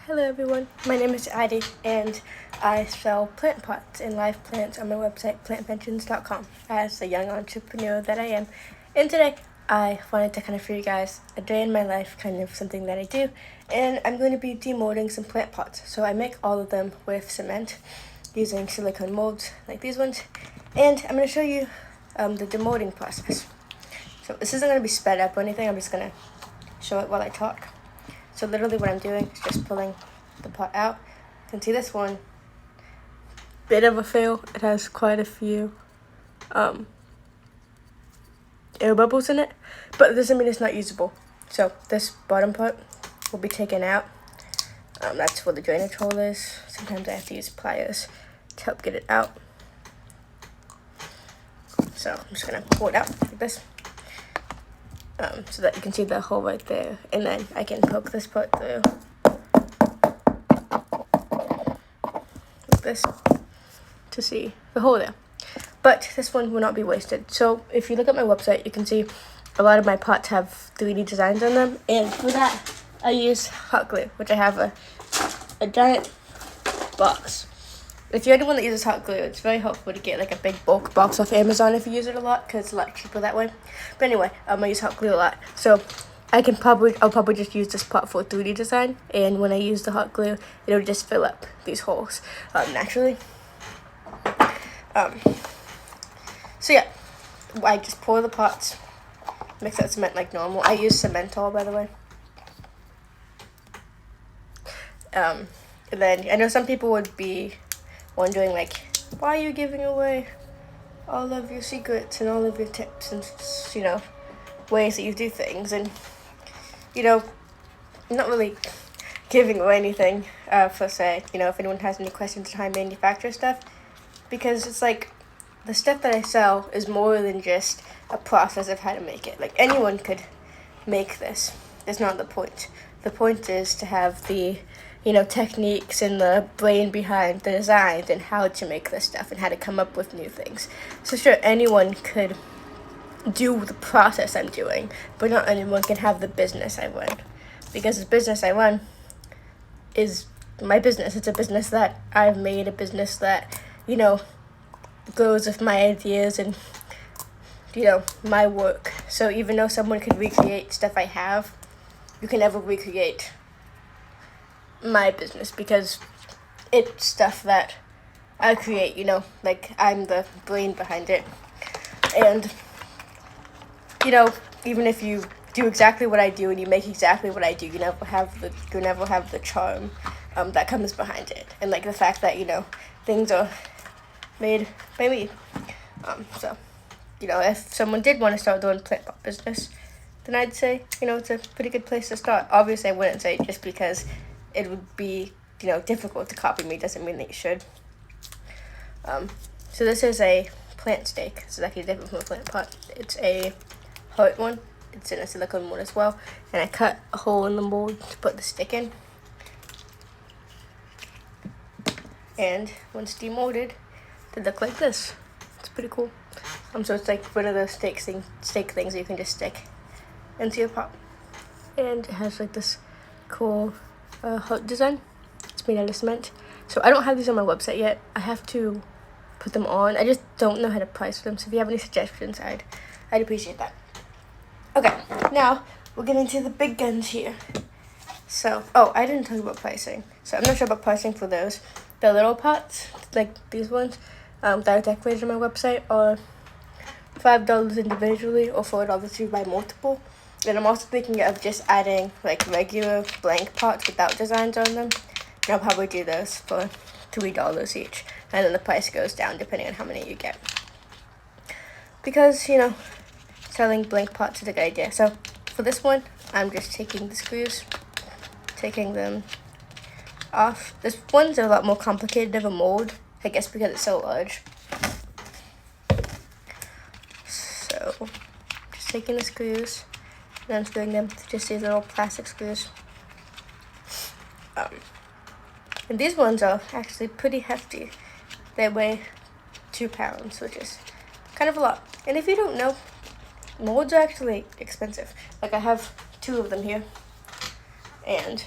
Hello everyone, my name is Addie and I sell plant pots and live plants on my website plantventions.com as a young entrepreneur that I am. And today I wanted to kind of show you guys a day in my life, kind of something that I do, and I'm going to be demolding some plant pots. So I make all of them with cement using silicone molds like these ones, and I'm going to show you the demolding process. So this isn't going to be sped up or anything, I'm just going to show it while I talk. So literally what I'm doing is just pulling the pot out. You can see this one, bit of a fail. It has quite a few air bubbles in it, but it doesn't mean it's not usable. So this bottom part will be taken out. That's where the drainage hole is. Sometimes I have to use pliers to help get it out. So I'm just gonna pull it out like this. So that you can see the hole right there, and then I can poke this part through like this to see the hole there. But this one will not be wasted. So if you look at my website, you can see a lot of my pots have 3D designs on them, and for that I use hot glue, which I have a giant box. If you're anyone that uses hot glue, it's very helpful to get like a big bulk box off Amazon if you use it a lot, because it's a lot cheaper that way. But anyway, I use hot glue a lot, so I'll probably just use this pot for 3D design, and when I use the hot glue, it'll just fill up these holes naturally. So yeah, I just pour the pots, mix that cement like normal. I use Cementol, by the way. And then I know some people would be wondering, like, why are you giving away all of your secrets and all of your tips and, you know, ways that you do things, and, you know, I'm not really giving away anything per se, you know, if anyone has any questions on how I manufacture stuff, because it's like, the stuff that I sell is more than just a process of how to make it. Like, anyone could make this. That's not the point. The point is to have the, you know, techniques and the brain behind the designs and how to make this stuff and how to come up with new things. So sure, anyone could do the process I'm doing, but not anyone can have the business I run. Because the business I run is my business. It's a business that I've made, a business that, you know, goes with my ideas and, you know, my work. So even though someone could recreate stuff I have, you can never recreate my business, because it's stuff that I create, you know, like I'm the brain behind it. And, you know, even if you do exactly what I do and you make exactly what I do, you never have the charm that comes behind it, and like the fact that, you know, things are made by me. So, you know, if someone did want to start doing plant pot business, then I'd say, you know, it's a pretty good place to start. Obviously, I wouldn't say just because it would be, you know, difficult to copy me doesn't mean that you should. So this is a plant stake. It's actually different from a plant pot. It's a heart one. It's in a silicone mold as well. And I cut a hole in the mold to put the stick in. And once demolded, they look like this. It's pretty cool. So it's like one of those stake things you can just stick into your pot. And it has like this cool heart design. It's made out of cement. So I don't have these on my website yet. I have to put them on. I just don't know how to price them. So if you have any suggestions, I'd appreciate that. Okay, now we'll get into the big guns here. So, I didn't talk about pricing. So I'm not sure about pricing for those. The little pots, like these ones, that are decorated on my website, are $5 individually or $4 if you buy multiple. And I'm also thinking of just adding like regular blank pots without designs on them. And I'll probably do those for $3 each. And then the price goes down depending on how many you get. Because, you know, selling blank pots is a good idea. So for this one, I'm just taking the screws, taking them off. This one's a lot more complicated of a mold, I guess because it's so large. So just taking the screws and unscrewing them to just these little plastic screws. And these ones are actually pretty hefty. They weigh 2 pounds, which is kind of a lot. And if you don't know, molds are actually expensive. Like I have 2 of them here, and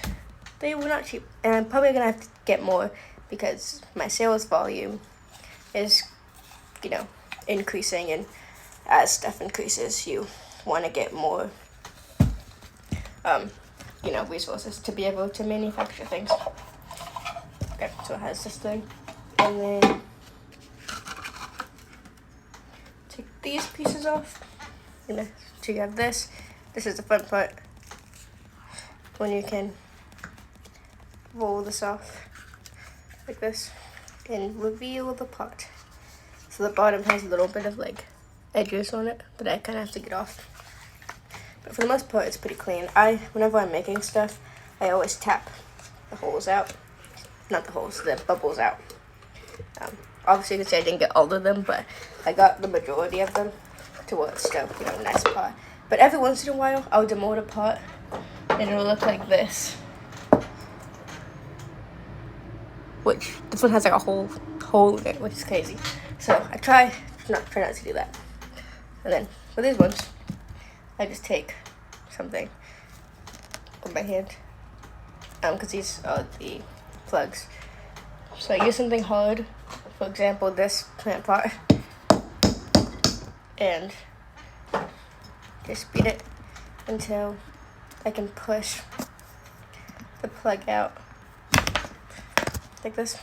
they were not cheap. And I'm probably gonna have to get more because my sales volume is, you know, increasing, and as stuff increases, you want to get more, you know, resources to be able to manufacture things. Okay, so it has this thing, and then take these pieces off. You know, so you have this. This is the fun part, when you can roll this off like this and reveal the pot. So the bottom has a little bit of like edges on it that I kind of have to get off. But for the most part, it's pretty clean. Whenever I'm making stuff, I always tap the holes out. Not the holes, the bubbles out. Obviously, you can say I didn't get all of them, but I got the majority of them to where it's still, you know, a nice pot. But every once in a while, I'll demold a pot, and it'll look like this. Which, this one has like a hole in it, which is crazy. So I try not to do that. And then for these ones, I just take something with my hand, because these are the plugs. So I use something hard, for example, this plant pot, and just beat it until I can push the plug out like this.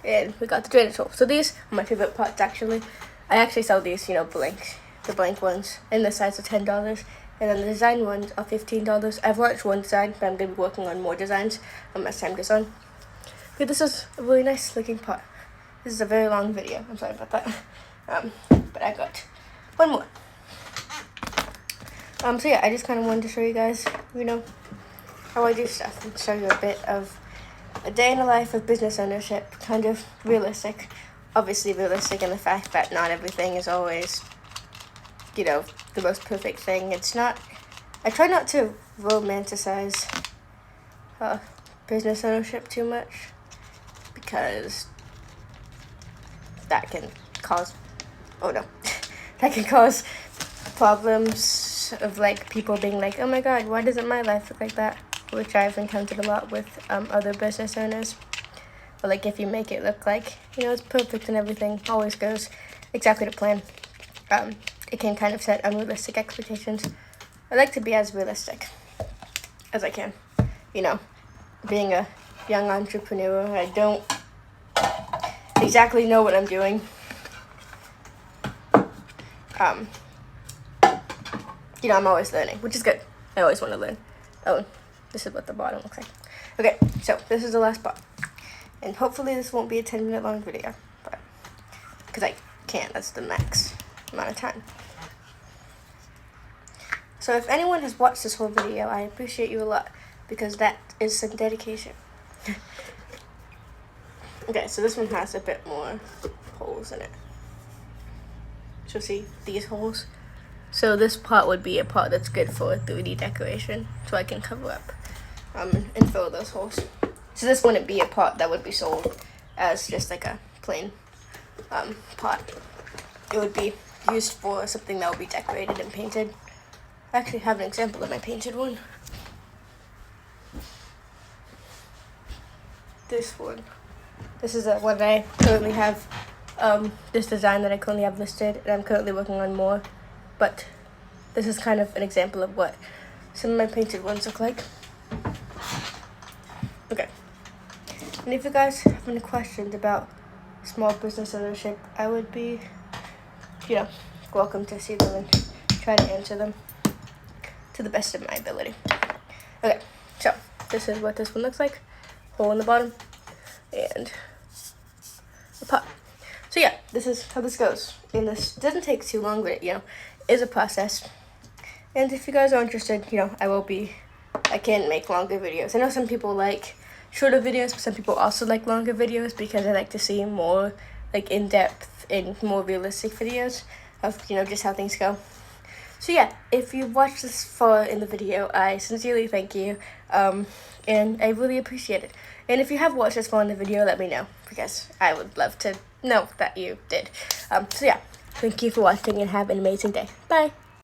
And we got the drainage hole. So these are my favorite pots, actually. I actually sell these, you know, the blank ones, and the size of $10. And then the design ones are $15. I've watched one design, but I'm going to be working on more designs as time goes on. Okay, this is a really nice looking pot. This is a very long video. I'm sorry about that. But I got one more. So yeah, I just kind of wanted to show you guys, you know, how I do stuff, and show you a bit of a day in the life of business ownership, kind of realistic. Obviously realistic in the fact that not everything is always, you know, the most perfect thing. It's not, I try not to romanticize business ownership too much, because that can cause, that can cause problems of like people being like, oh my god, why doesn't my life look like that? Which I've encountered a lot with other business owners. Or like if you make it look like, you know, it's perfect and everything always goes exactly to plan, it can kind of set unrealistic expectations. I like to be as realistic as I can. You know, being a young entrepreneur, I don't exactly know what I'm doing. You know, I'm always learning, which is good. I always want to learn. Oh, this is what the bottom looks like. Okay, so this is the last part. And hopefully this won't be a 10-minute long video, but because I can't, that's the max amount of time. So if anyone has watched this whole video, I appreciate you a lot, because that is some dedication. Okay, so this one has a bit more holes in it. So see these holes? So this pot would be a pot that's good for 3D decoration, so I can cover up and fill those holes. So this wouldn't be a pot that would be sold as just like a plain pot. It would be used for something that would be decorated and painted. I actually have an example of my painted one. This one. This is one I currently have, this design that I currently have listed, and I'm currently working on more. But this is kind of an example of what some of my painted ones look like. Okay. And if you guys have any questions about small business ownership, I would be, you know, welcome to see them and try to answer them to the best of my ability. Okay, so this is what this one looks like. Hole in the bottom and a pot. So yeah, this is how this goes. And this doesn't take too long, but it, you know, is a process. And if you guys are interested, you know, I can make longer videos. I know some people like shorter videos, but some people also like longer videos, because I like to see more like in-depth and more realistic videos of, you know, just how things go. So yeah, if you watched this far in the video, I sincerely thank you, and I really appreciate it. And if you have watched this far in the video, let me know, because I would love to know that you did. So yeah, thank you for watching, and have an amazing day. Bye!